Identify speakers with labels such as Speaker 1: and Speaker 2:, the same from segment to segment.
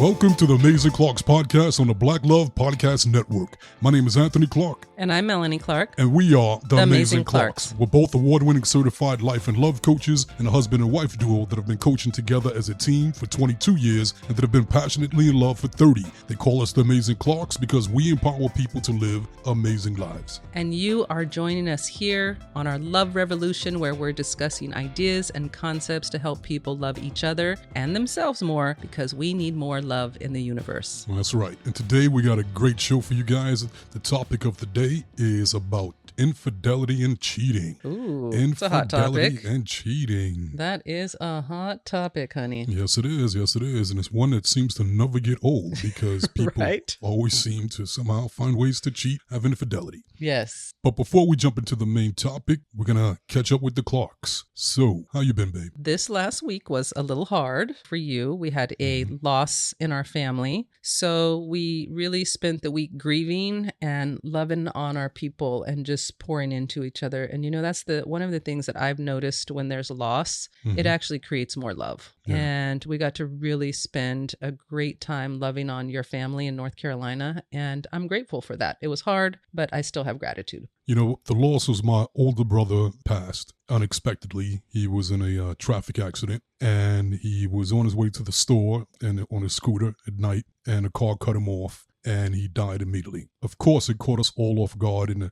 Speaker 1: Welcome to the Amazing Clarks podcast on the Black Love Podcast Network. My name is Anthony Clark.
Speaker 2: And I'm Melanie Clark.
Speaker 1: And we are the Amazing
Speaker 2: Clarks.
Speaker 1: Clarks. We're both award-winning certified life and love coaches and a husband and wife duo that have been coaching together as a team for 22 years and that have been passionately in love for 30. They call us the Amazing Clarks because we empower people to live amazing lives.
Speaker 2: And you are joining us here on our Love Revolution, where we're discussing ideas and concepts to help people love each other and themselves more, because we need more love in the universe.
Speaker 1: Well, that's right. And today we got a great show for you guys. The topic of the day is about infidelity and cheating.
Speaker 2: Ooh, it's a hot topic.
Speaker 1: Infidelity and cheating.
Speaker 2: That is a hot topic, honey.
Speaker 1: Yes, it is. Yes, it is. And it's one that seems to never get old because people
Speaker 2: Right?
Speaker 1: always seem to somehow find ways to cheat, have infidelity.
Speaker 2: Yes.
Speaker 1: But before we jump into the main topic, we're going to catch up with the Clarks. So, how you been, babe?
Speaker 2: This last week was a little hard for you. We had a loss in our family. So we really spent the week grieving and loving on our people and just pouring into each other. And that's one of the things that I've noticed when there's loss, it actually creates more love.
Speaker 1: Yeah.
Speaker 2: And we got to really spend a great time loving on your family in North Carolina. And I'm grateful for that. It was hard, but I still have gratitude.
Speaker 1: The loss was my older brother passed unexpectedly. He was in a traffic accident and he was on his way to the store and on his scooter at night, and a car cut him off and he died immediately. Of course, it caught us all off guard. And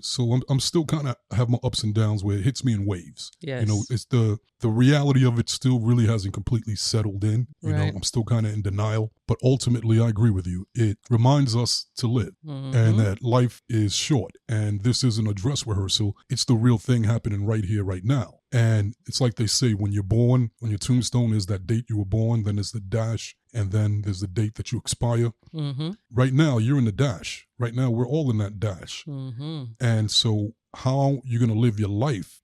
Speaker 1: so I'm still kind of have my ups and downs where it hits me in waves.
Speaker 2: Yes.
Speaker 1: It's the reality of it still really hasn't completely settled in.
Speaker 2: Right.
Speaker 1: I'm still kind of in denial. But ultimately, I agree with you. It reminds us to live and that life is short. And this isn't a dress rehearsal. It's the real thing happening right here, right now. And it's like they say, when you're born, on your tombstone is that date you were born, then there's the dash, and then there's the date that you expire. Right now, you're in the dash. Right now, we're all in that dash. And so how you're going to live your life,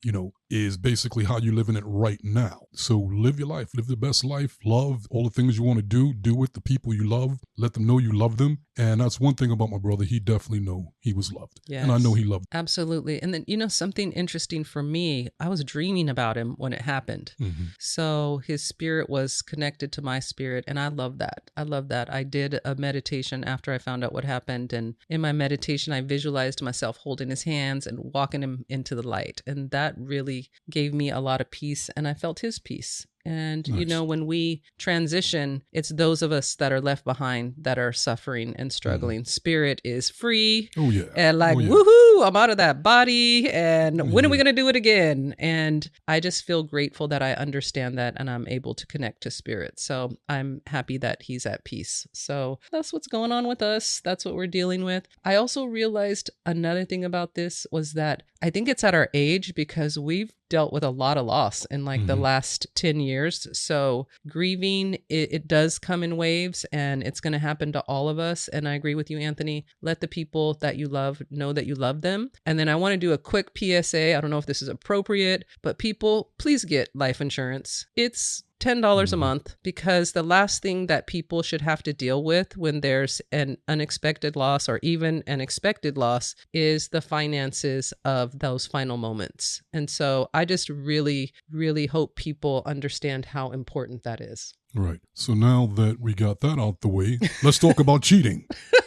Speaker 1: is basically how you're living it right now. So live your life, live the best life, love all the things you want to do with the people you love, let them know you love them. And that's one thing about my brother. He definitely know he was loved.
Speaker 2: Yes.
Speaker 1: And I know he loved.
Speaker 2: Absolutely. And then, something interesting for me, I was dreaming about him when it happened. So his spirit was connected to my spirit. And I love that. I did a meditation after I found out what happened. And in my meditation, I visualized myself holding his hands and walking him into the light. And that really gave me a lot of peace. And I felt his peace. And,
Speaker 1: Nice.
Speaker 2: When we transition, it's those of us that are left behind that are suffering and struggling. Spirit is free.
Speaker 1: Oh, yeah.
Speaker 2: And woohoo, I'm out of that body. And when are we going to do it again? And I just feel grateful that I understand that and I'm able to connect to spirit. So I'm happy that he's at peace. So that's what's going on with us. That's what we're dealing with. I also realized another thing about this was that I think it's at our age, because we've dealt with a lot of loss in the last 10 years. So grieving, it does come in waves, and it's going to happen to all of us. And I agree with you, Anthony. Let the people that you love know that you love them. And then I want to do a quick PSA. I don't know if this is appropriate, but people, please get life insurance. It's $10 a month, because the last thing that people should have to deal with when there's an unexpected loss or even an expected loss is the finances of those final moments. And so I just really, really hope people understand how important that is.
Speaker 1: Right. So now that we got that out the way, let's talk about cheating.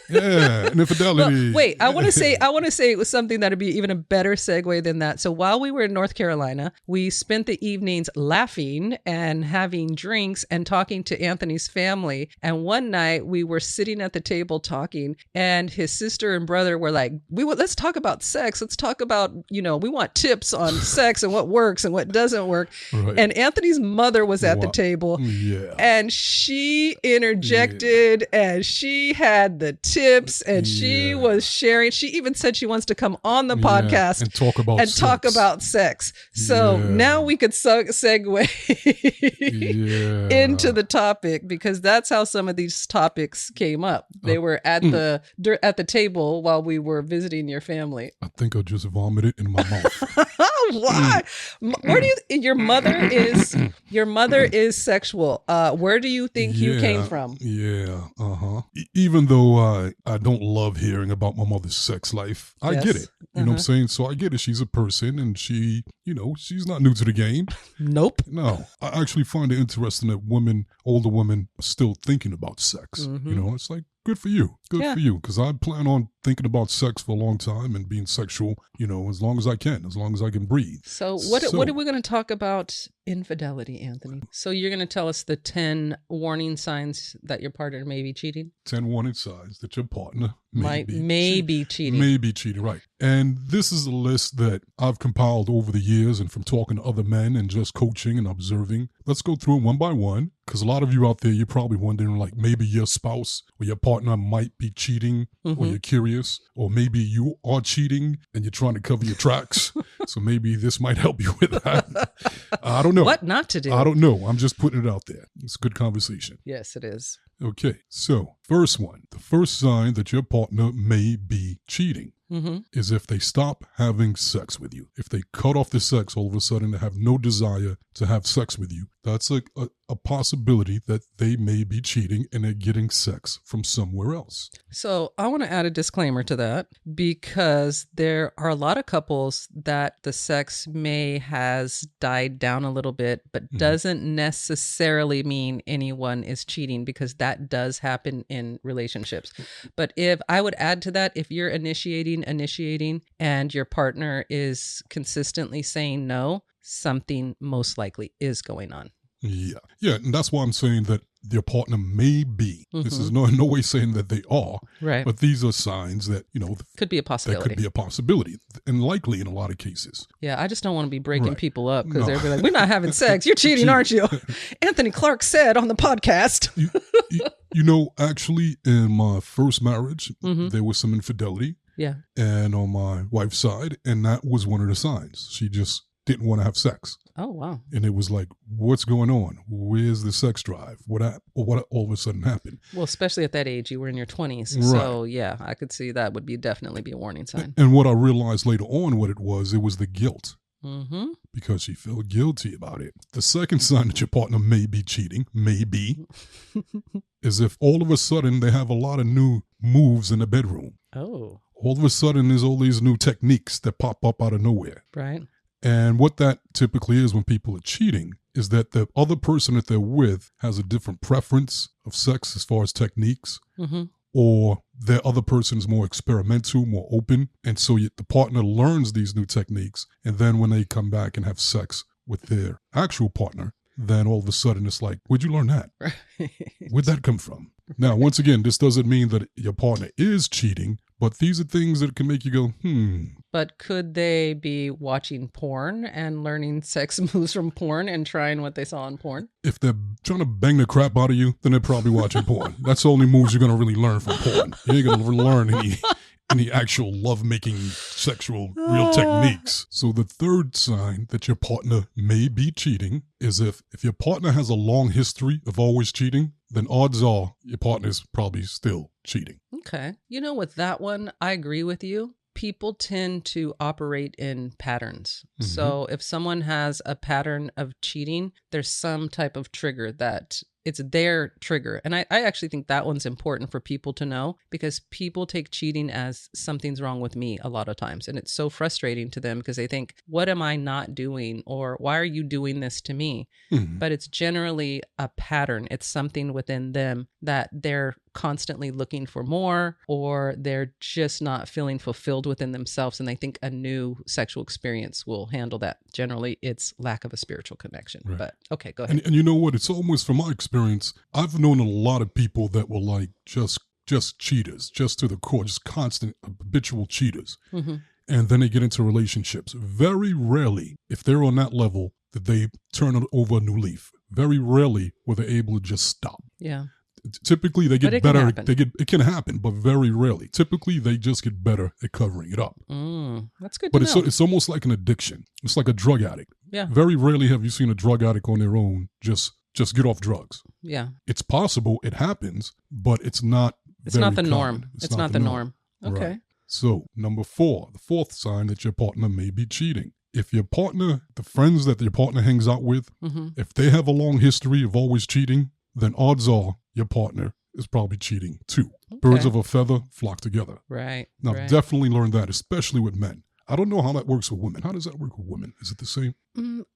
Speaker 1: Yeah, and infidelity.
Speaker 2: Well, wait, I want to say it was something that'd be even a better segue than that. So while we were in North Carolina, we spent the evenings laughing and having drinks and talking to Anthony's family. And one night we were sitting at the table talking, and his sister and brother were like, let's talk about sex. Let's talk about, we want tips on sex and what works and what doesn't work.
Speaker 1: Right.
Speaker 2: And Anthony's mother was at the table.
Speaker 1: Yeah.
Speaker 2: And she interjected and she had the tips and she was sharing. She even said she wants to come on the podcast
Speaker 1: and talk about sex.
Speaker 2: So now we could segue into the topic, because that's how some of these topics came up. They were at the table while we were visiting your family.
Speaker 1: I think I just vomited in my mouth.
Speaker 2: Why? Where do you? Your mother is sexual. Where do you think you came from?
Speaker 1: Yeah. Even though I don't love hearing about my mother's sex life, I get it. You know what I'm saying? So I get it. She's a person, and she's not new to the game.
Speaker 2: Nope.
Speaker 1: No, I actually find it interesting that older women, are still thinking about sex. It's like, good for you. Good for you. Because I plan on thinking about sex for a long time and being sexual, as long as I can, as long as I can breathe.
Speaker 2: So what are we going to talk about infidelity, Anthony? So you're going to tell us the 10 warning signs that your partner may be cheating?
Speaker 1: 10 warning signs that your partner may be cheating. May be cheating, right. And this is a list that I've compiled over the years and from talking to other men and just coaching and observing. Let's go through them one by one, because a lot of you out there, you're probably wondering, like, maybe your spouse or your partner might be cheating, or you're curious, or maybe you are cheating and you're trying to cover your tracks. So maybe this might help you with that. I don't know.
Speaker 2: What not to do?
Speaker 1: I don't know. I'm just putting it out there. It's a good conversation.
Speaker 2: Yes, it is.
Speaker 1: Okay, so first one, the first sign that your partner may be cheating is if they stop having sex with you. If they cut off the sex, all of a sudden they have no desire to have sex with you. That's a possibility that they may be cheating and they're getting sex from somewhere else.
Speaker 2: So I want to add a disclaimer to that, because there are a lot of couples that the sex may has died down a little bit, but doesn't necessarily mean anyone is cheating, because that does happen in relationships. But if I would add to that, if you're initiating and your partner is consistently saying no, something most likely is going on.
Speaker 1: Yeah. And that's why I'm saying that your partner may be. This is no way saying that they are.
Speaker 2: Right.
Speaker 1: But these are signs that,
Speaker 2: could be a possibility.
Speaker 1: That could be a possibility, and likely in a lot of cases.
Speaker 2: Yeah, I just don't want to be breaking people up, because they'll be like, we're not having sex. You're cheating, aren't you? Anthony Clark said on the podcast.
Speaker 1: Actually, in my first marriage, there was some infidelity.
Speaker 2: Yeah.
Speaker 1: And on my wife's side, and that was one of the signs. She just didn't want to have sex.
Speaker 2: Oh, wow.
Speaker 1: And it was like, what's going on? Where's the sex drive? What all of a sudden happened?
Speaker 2: Well, especially at that age, you were in your 20s.
Speaker 1: Right.
Speaker 2: So, yeah, I could see that would definitely be a warning sign.
Speaker 1: And what I realized later on what it was the guilt. Because she felt guilty about it. The second sign that your partner may be cheating, is if all of a sudden they have a lot of new moves in the bedroom.
Speaker 2: Oh.
Speaker 1: All of a sudden there's all these new techniques that pop up out of nowhere.
Speaker 2: Right.
Speaker 1: And what that typically is when people are cheating is that the other person that they're with has a different preference of sex as far as techniques, or the other person is more experimental, more open. And so the partner learns these new techniques. And then when they come back and have sex with their actual partner, then all of a sudden it's like, where'd you learn that?
Speaker 2: Right.
Speaker 1: Where'd that come from? Now, once again, this doesn't mean that your partner is cheating, but these are things that can make you go,
Speaker 2: But could they be watching porn and learning sex moves from porn and trying what they saw in porn?
Speaker 1: If they're trying to bang the crap out of you, then they're probably watching porn. That's the only moves you're going to really learn from porn. You ain't going to learn any actual lovemaking sexual real techniques. So the third sign that your partner may be cheating is if your partner has a long history of always cheating, then odds are your partner's probably still cheating.
Speaker 2: Okay. With that one, I agree with you. People tend to operate in patterns. So if someone has a pattern of cheating, there's some type of trigger that it's their trigger. And I actually think that one's important for people to know, because people take cheating as something's wrong with me a lot of times. And it's so frustrating to them because they think, what am I not doing? Or why are you doing this to me? But it's generally a pattern. It's something within them that they're constantly looking for more, or they're just not feeling fulfilled within themselves. And they think a new sexual experience will handle that. Generally, it's lack of a spiritual connection. Right. But okay, go ahead.
Speaker 1: And you know what? It's almost from my experience, I've known a lot of people that were like just cheaters, just to the core, just constant habitual cheaters. And then they get into relationships. Very rarely, if they're on that level, that they turn over a new leaf. Very rarely were they able to just stop.
Speaker 2: Yeah.
Speaker 1: Typically, they get better. It can happen, but very rarely. Typically, they just get better at covering it up.
Speaker 2: That's good.
Speaker 1: But it's almost like an addiction. It's like a drug addict.
Speaker 2: Yeah.
Speaker 1: Very rarely have you seen a drug addict on their own just get off drugs.
Speaker 2: Yeah.
Speaker 1: It's possible. It happens, but it's not.
Speaker 2: It's not the norm. It's not the norm. Okay.
Speaker 1: Right. So number 4, the fourth sign that your partner may be cheating if your partner, the friends that your partner hangs out with, if they have a long history of always cheating, then odds are your partner is probably cheating too. Okay. Birds of a feather flock together.
Speaker 2: Right.
Speaker 1: Now, definitely learn that, especially with men. I don't know how that works with women. How does that work with women? Is it the same?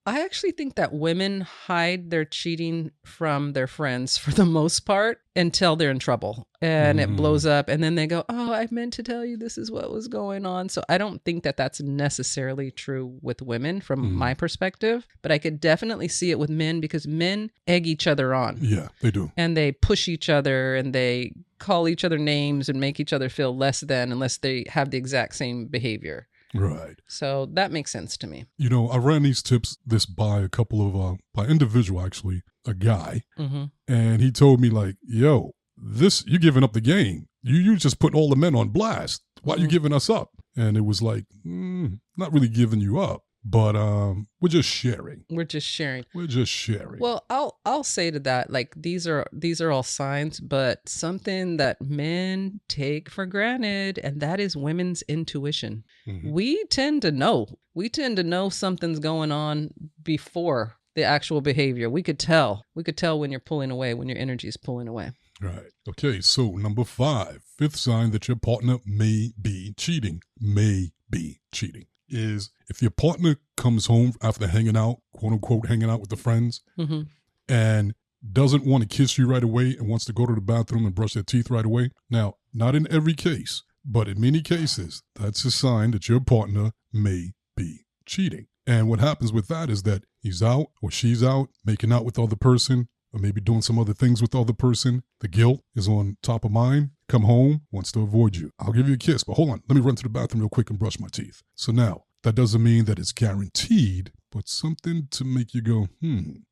Speaker 2: I actually think that women hide their cheating from their friends for the most part until they're in trouble and it blows up. And then they go, oh, I meant to tell you this is what was going on. So I don't think that that's necessarily true with women from my perspective, but I could definitely see it with men because men egg each other on.
Speaker 1: Yeah, they do.
Speaker 2: And they push each other and they call each other names and make each other feel less than unless they have the exact same behavior.
Speaker 1: Right.
Speaker 2: So that makes sense to me.
Speaker 1: You know, I ran these tips by a couple of, by individual actually, a guy, and he told me like, yo, you giving up the game. You just putting all the men on blast. Why are you giving us up? And it was like, not really giving you up, but we're just sharing.
Speaker 2: We're just sharing.
Speaker 1: Well,
Speaker 2: I'll say to that, like these are all signs, but something that men take for granted, and that is women's intuition. We tend to know. We tend to know something's going on before the actual behavior. We could tell. We could tell when you're pulling away, when your energy is pulling away.
Speaker 1: Right. Okay. So number 5, fifth sign that your partner may be cheating, is if your partner comes home after hanging out, quote unquote, hanging out with the friends, and doesn't want to kiss you right away and wants to go to the bathroom and brush their teeth right away. Now, not in every case, but in many cases, that's a sign that your partner may be cheating. And what happens with that is that he's out or she's out making out with the other person, or maybe doing some other things with the other person. The guilt is on top of mind. Come home, wants to avoid you. I'll give you a kiss, but hold on. Let me run to the bathroom real quick and brush my teeth. So now, that doesn't mean that it's guaranteed, but something to make you go,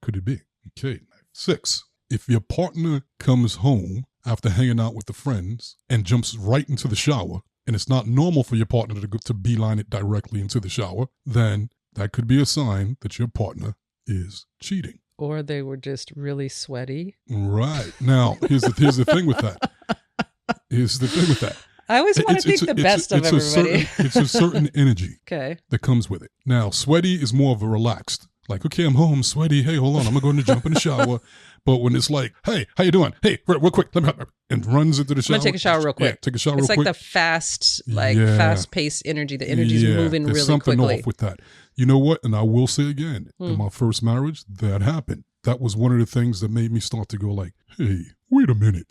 Speaker 1: could it be? Okay. 6, if your partner comes home after hanging out with the friends and jumps right into the shower, and it's not normal for your partner to beeline it directly into the shower, then that could be a sign that your partner is cheating.
Speaker 2: Or they were just really sweaty.
Speaker 1: Right. Now, here's the thing with that.
Speaker 2: I always want to think the best of everybody.
Speaker 1: It's a certain energy
Speaker 2: that
Speaker 1: comes with it. Now, sweaty is more of a relaxed, like, okay, I'm home, sweaty. Hey, hold on, I'm going to jump in the shower. But when it's like, hey, how you doing? Hey, real quick, and runs into the shower.
Speaker 2: I'm going to take a shower real quick.
Speaker 1: Yeah, take a shower
Speaker 2: it's
Speaker 1: real quick.
Speaker 2: It's like the fast-paced energy. The energy's moving really
Speaker 1: there's something
Speaker 2: quickly.
Speaker 1: Off with that. You know what? And I will say again, in my first marriage, that happened. That was one of the things that made me start to go like, hey, wait a minute.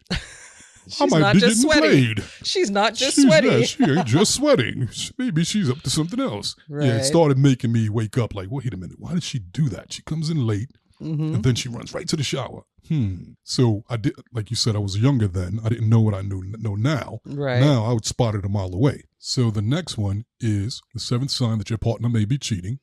Speaker 2: She's not just sweaty. She's not just sweaty.
Speaker 1: She ain't just sweating. Maybe she's up to something else.
Speaker 2: Right.
Speaker 1: Yeah, it started making me wake up like, wait a minute. Why did she do that? She comes in late and then she runs right to the shower. So I did, like you said, I was younger then. I didn't know what I know now.
Speaker 2: Right.
Speaker 1: Now I would spot it a mile away. So the next one is the 7th sign that your partner may be cheating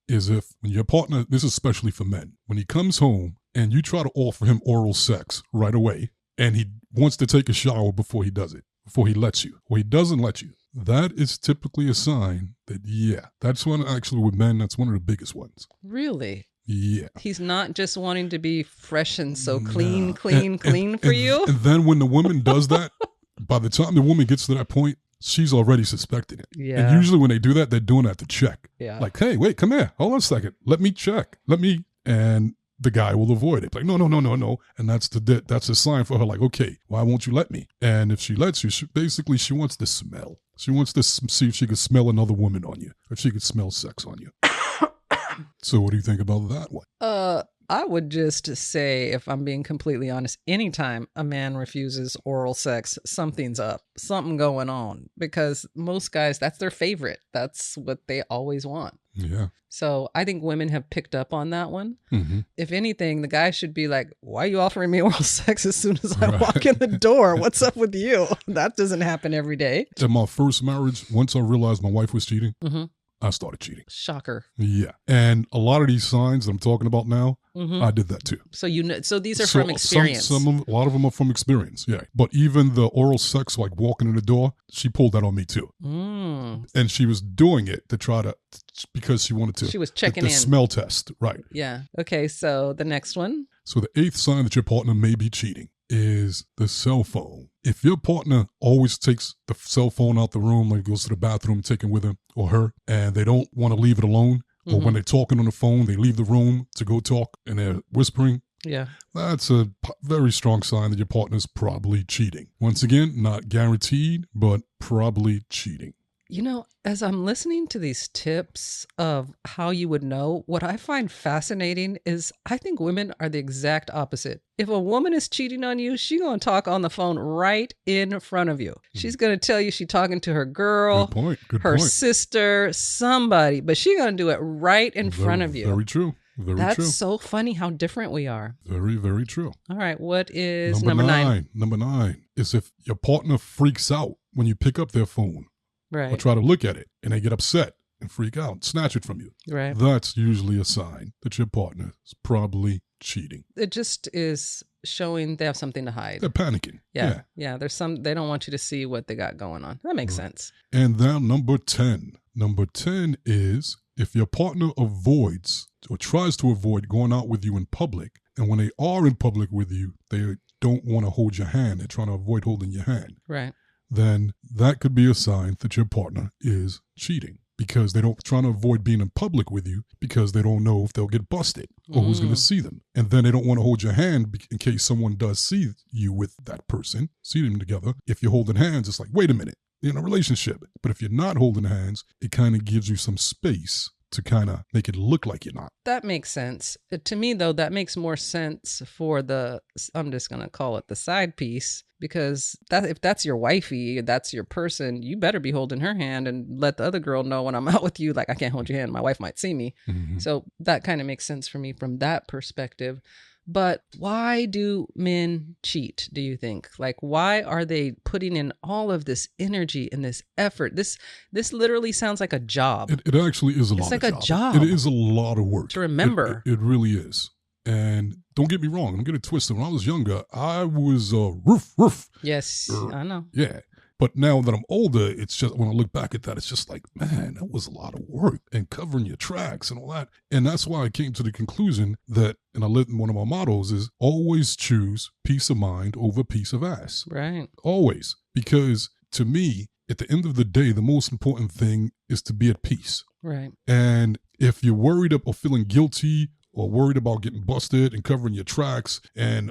Speaker 1: is if when your partner, this is especially for men, when he comes home and you try to offer him oral sex right away, and he wants to take a shower before he does it, before he lets you, or he doesn't let you, that is typically a sign that, that's one actually with men, that's one of the biggest ones.
Speaker 2: Really?
Speaker 1: Yeah.
Speaker 2: He's not just wanting to be fresh and so clean for you.
Speaker 1: And then when the woman does that, by the time the woman gets to that point, she's already suspecting it.
Speaker 2: Yeah.
Speaker 1: And usually when they do that, they're doing that to check.
Speaker 2: Yeah.
Speaker 1: Like, hey, wait, come here. Hold on a second. Let me check. And the guy will avoid it. Like, no. And that's a sign for her, like, okay, why won't you let me? And if she lets you, she wants to smell. She wants to see if she could smell another woman on you, or if she could smell sex on you. So what do you think about that one?
Speaker 2: I would just say, if I'm being completely honest, anytime a man refuses oral sex, something's up, something going on, because most guys, that's their favorite. That's what they always want.
Speaker 1: Yeah.
Speaker 2: So I think women have picked up on that one. If anything, the guy should be like, why are you offering me oral sex as soon as I walk in the door? What's up with you? That doesn't happen every day.
Speaker 1: In my first marriage, once I realized my wife was cheating, I started cheating.
Speaker 2: Shocker.
Speaker 1: Yeah. And a lot of these signs that I'm talking about now, I did that too.
Speaker 2: So so these are from experience.
Speaker 1: A lot of them are from experience. Yeah. But even the oral sex, like walking in the door, she pulled that on me too. And she was doing it because she wanted to.
Speaker 2: She was checking
Speaker 1: the
Speaker 2: in.
Speaker 1: Smell test. Right.
Speaker 2: Yeah. Okay. So the next one.
Speaker 1: So the 8th sign that your partner may be cheating is the cell phone. If your partner always takes the cell phone out the room, like goes to the bathroom, taking with him or her, and they don't want to leave it alone, or when they're talking on the phone, they leave the room to go talk and they're whispering, that's a very strong sign that your partner's probably cheating. Once again, not guaranteed, but probably cheating.
Speaker 2: You know, as I'm listening to these tips of how you would know, what I find fascinating is I think women are the exact opposite. If a woman is cheating on you, she's going to talk on the phone right in front of you. She's going to tell you she's talking to her girl,
Speaker 1: Good
Speaker 2: her
Speaker 1: point.
Speaker 2: sister, somebody, but she's going to do it right in front of you.
Speaker 1: Very true.
Speaker 2: That's so funny how different we are.
Speaker 1: Very, very true.
Speaker 2: All right. What is number 9?
Speaker 1: Number 9 is if your partner freaks out when you pick up their phone.
Speaker 2: Right.
Speaker 1: Or try to look at it and they get upset and freak out, snatch it from you.
Speaker 2: Right.
Speaker 1: That's usually a sign that your partner is probably cheating.
Speaker 2: It just is showing they have something to hide.
Speaker 1: They're panicking.
Speaker 2: Yeah. There's they don't want you to see what they got going on. That makes sense.
Speaker 1: And now number 10. Number 10 is if your partner avoids or tries to avoid going out with you in public, and when they are in public with you, they don't want to hold your hand. They're trying to avoid holding your hand.
Speaker 2: Right.
Speaker 1: Then that could be a sign that your partner is cheating, because they don't trying to avoid being in public with you because they don't know if they'll get busted or who's going to see them. And then they don't want to hold your hand in case someone does see you with that person, see them together. If you're holding hands, it's like, wait a minute, you're in a relationship. But if you're not holding hands, it kind of gives you some space to kind of make it look like you're not.
Speaker 2: That makes sense. To me, though, that makes more sense for I'm just going to call it the side piece, because if that's your wifey, that's your person, you better be holding her hand and let the other girl know when I'm out with you, like, I can't hold your hand. My wife might see me. So that kind of makes sense for me from that perspective. But why do men cheat, do you think? Like, why are they putting in all of this energy and this effort? This literally sounds like a job.
Speaker 1: It actually is a lot of job.
Speaker 2: It's like a job.
Speaker 1: It is a lot of work.
Speaker 2: To remember.
Speaker 1: It really is. And don't get me wrong, don't get it twisted. When I was younger, I was roof.
Speaker 2: Yes, I know.
Speaker 1: Yeah. But now that I'm older, it's just, when I look back at that, it's just like, man, that was a lot of work, and covering your tracks and all that. And that's why I came to the conclusion that, and I lived in one of my mottos is always choose peace of mind over peace of ass.
Speaker 2: Right.
Speaker 1: Always. Because to me, at the end of the day, the most important thing is to be at peace.
Speaker 2: Right.
Speaker 1: And if you're worried or feeling guilty or worried about getting busted and covering your tracks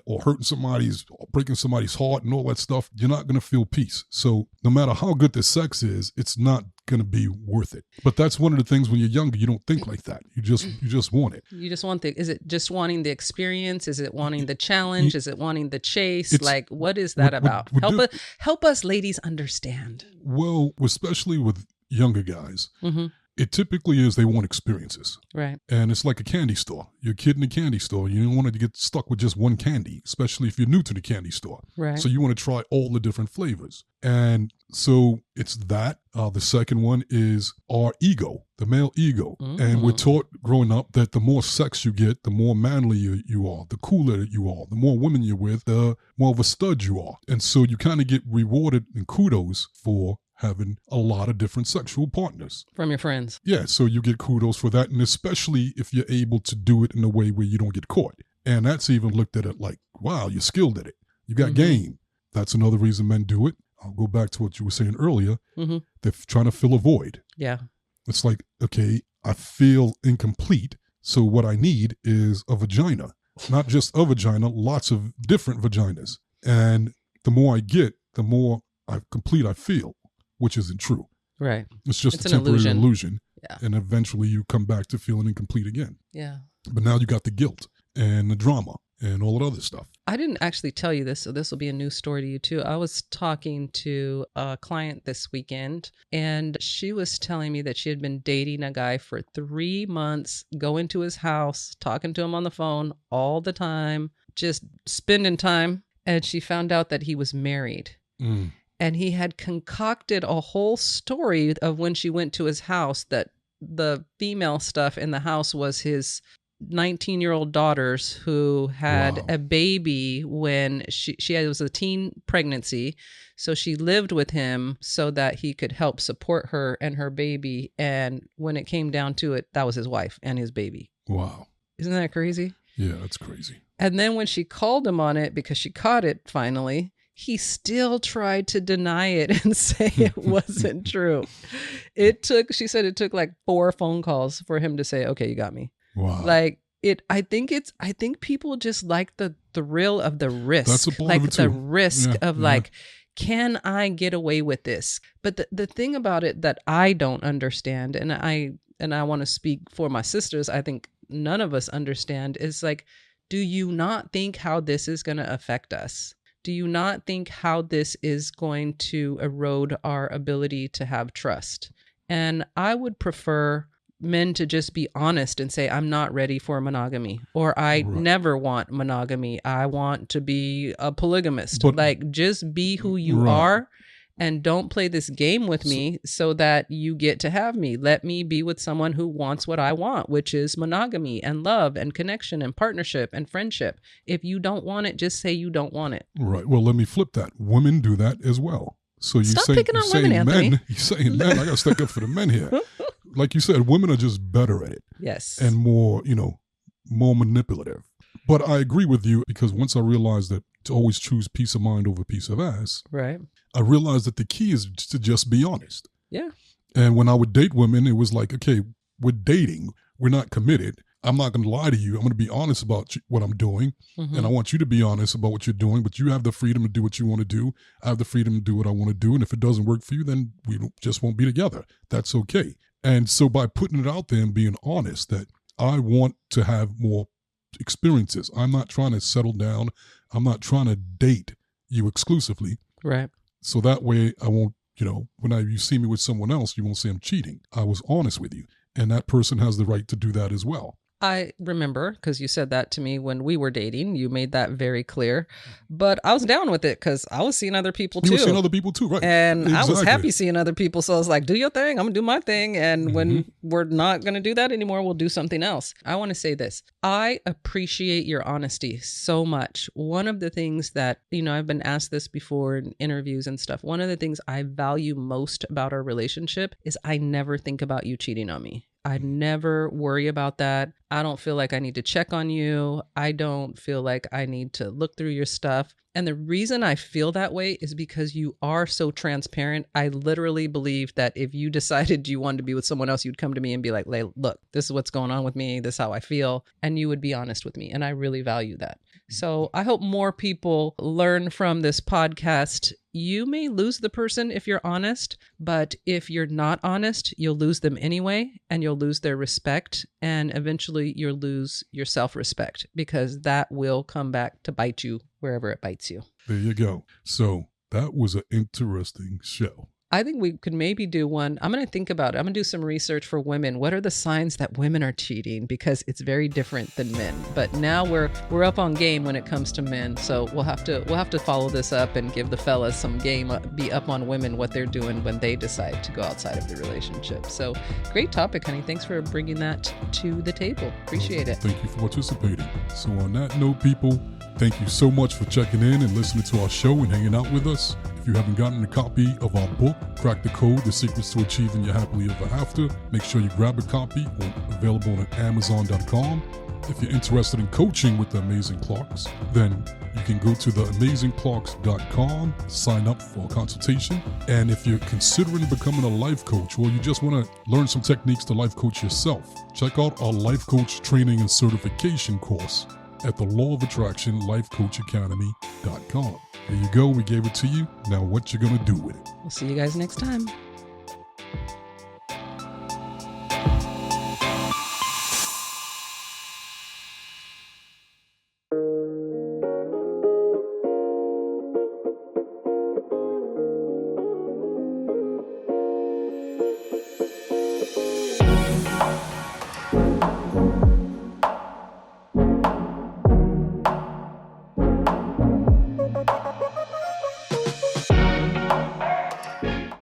Speaker 1: or hurting somebody's, or breaking somebody's heart and all that stuff, you're not going to feel peace. So no matter how good the sex is, it's not going to be worth it. But that's one of the things when you're younger, you don't think like that. You just want it.
Speaker 2: You just want is it just wanting the experience? Is it wanting the challenge? Is it wanting the chase? Like, what is that about? Help us ladies understand.
Speaker 1: Well, especially with younger guys. It typically is they want experiences.
Speaker 2: Right.
Speaker 1: And it's like a candy store. You're a kid in a candy store. You don't want to get stuck with just one candy, especially if you're new to the candy store.
Speaker 2: Right.
Speaker 1: So you want to try all the different flavors. And so it's that. The second one is our ego, the male ego. And we're taught growing up that the more sex you get, the more manly you are, the cooler you are, the more women you're with, the more of a stud you are. And so you kind of get rewarded and kudos for having a lot of different sexual partners.
Speaker 2: From your friends.
Speaker 1: Yeah, so you get kudos for that, and especially if you're able to do it in a way where you don't get caught. And that's even looked at it like, wow, you're skilled at it. You got game. That's another reason men do it. I'll go back to what you were saying earlier. They're trying to fill a void.
Speaker 2: Yeah.
Speaker 1: It's like, okay, I feel incomplete, so what I need is a vagina. Not just a vagina, lots of different vaginas. And the more I get, the more complete I feel. Which isn't true.
Speaker 2: Right.
Speaker 1: It's just a temporary illusion. Yeah. And eventually you come back to feeling incomplete again.
Speaker 2: Yeah.
Speaker 1: But now you got the guilt and the drama and all that other stuff.
Speaker 2: I didn't actually tell you this, so this will be a new story to you too. I was talking to a client this weekend, and she was telling me that she had been dating a guy for 3 months, going to his house, talking to him on the phone all the time, just spending time. And she found out that he was married. And he had concocted a whole story of when she went to his house, that the female stuff in the house was his 19-year-old daughters who had a baby when it was a teen pregnancy. So she lived with him so that he could help support her and her baby. And when it came down to it, that was his wife and his baby.
Speaker 1: Wow.
Speaker 2: Isn't that crazy?
Speaker 1: Yeah, that's crazy.
Speaker 2: And then when she called him on it because she caught it finally, he still tried to deny it and say it wasn't true. She said it took like 4 phone calls for him to say, okay, you got me.
Speaker 1: Wow.
Speaker 2: Like I think people just like the thrill of the risk.
Speaker 1: That's a part
Speaker 2: like
Speaker 1: of it
Speaker 2: the
Speaker 1: too.
Speaker 2: risk of like, can I get away with this? But the thing about it that I don't understand, and I want to speak for my sisters, I think none of us understand, is like, do you not think how this is going to affect us? Do you not think how this is going to erode our ability to have trust? And I would prefer men to just be honest and say, I'm not ready for monogamy, or I never want monogamy. I want to be a polygamist. But, like, just be who you are. And don't play this game with me so that you get to have me. Let me be with someone who wants what I want, which is monogamy and love and connection and partnership and friendship. If you don't want it, just say you don't want it.
Speaker 1: Right. Well, let me flip that. Women do that as well. So
Speaker 2: Stop picking on women, Anthony.
Speaker 1: You're saying men. I got to stick up for the men here. Like you said, women are just better at it.
Speaker 2: Yes.
Speaker 1: And more, more manipulative. But I agree with you, because once I realized that to always choose peace of mind over piece of ass,
Speaker 2: right,
Speaker 1: I realized that the key is to just be honest.
Speaker 2: Yeah.
Speaker 1: And when I would date women, it was like, okay, we're dating. We're not committed. I'm not going to lie to you. I'm going to be honest about what I'm doing. And I want you to be honest about what you're doing, but you have the freedom to do what you want to do. I have the freedom to do what I want to do. And if it doesn't work for you, then we just won't be together. That's okay. And so by putting it out there and being honest that I want to have more experiences, I'm not trying to settle down. I'm not trying to date you exclusively.
Speaker 2: Right.
Speaker 1: So that way I won't, when you see me with someone else, you won't say I'm cheating. I was honest with you. And that person has the right to do that as well.
Speaker 2: I remember, because you said that to me when we were dating. You made that very clear. But I was down with it because I was seeing other people too.
Speaker 1: You were seeing other people too, right.
Speaker 2: And exactly. I was happy seeing other people. So I was like, do your thing. I'm going to do my thing. And when we're not going to do that anymore, we'll do something else. I want to say this. I appreciate your honesty so much. One of the things that, I've been asked this before in interviews and stuff. One of the things I value most about our relationship is I never think about you cheating on me. I never worry about that. I don't feel like I need to check on you. I don't feel like I need to look through your stuff. And the reason I feel that way is because you are so transparent. I literally believe that if you decided you wanted to be with someone else, you'd come to me and be like, look, this is what's going on with me. This is how I feel. And you would be honest with me. And I really value that. So I hope more people learn from this podcast. You may lose the person if you're honest, but if you're not honest, you'll lose them anyway, and you'll lose their respect, and eventually you'll lose your self-respect, because that will come back to bite you wherever it bites you.
Speaker 1: There you go. So that was an interesting show.
Speaker 2: I think we could maybe do one. I'm going to think about it. I'm going to do some research for women. What are the signs that women are cheating? Because it's very different than men. But now we're up on game when it comes to men. So we'll have to follow this up and give the fellas some game, be up on women, what they're doing when they decide to go outside of the relationship. So great topic, honey. Thanks for bringing that to the table. Appreciate it.
Speaker 1: Thank you for participating. So on that note, people, thank you so much for checking in and listening to our show and hanging out with us. If you haven't gotten a copy of our book, Crack the Code, The Secrets to Achieving Your Happily Ever After, make sure you grab a copy, available on Amazon.com. If you're interested in coaching with the Amazing Clarks, then you can go to theamazingclarks.com, sign up for a consultation. And if you're considering becoming a life coach, or you just want to learn some techniques to life coach yourself, check out our life coach training and certification course at the Law of Attraction LifeCoachAcademy.com. There you go. We gave it to you. Now what you going to do with it?
Speaker 2: We'll see you guys next time.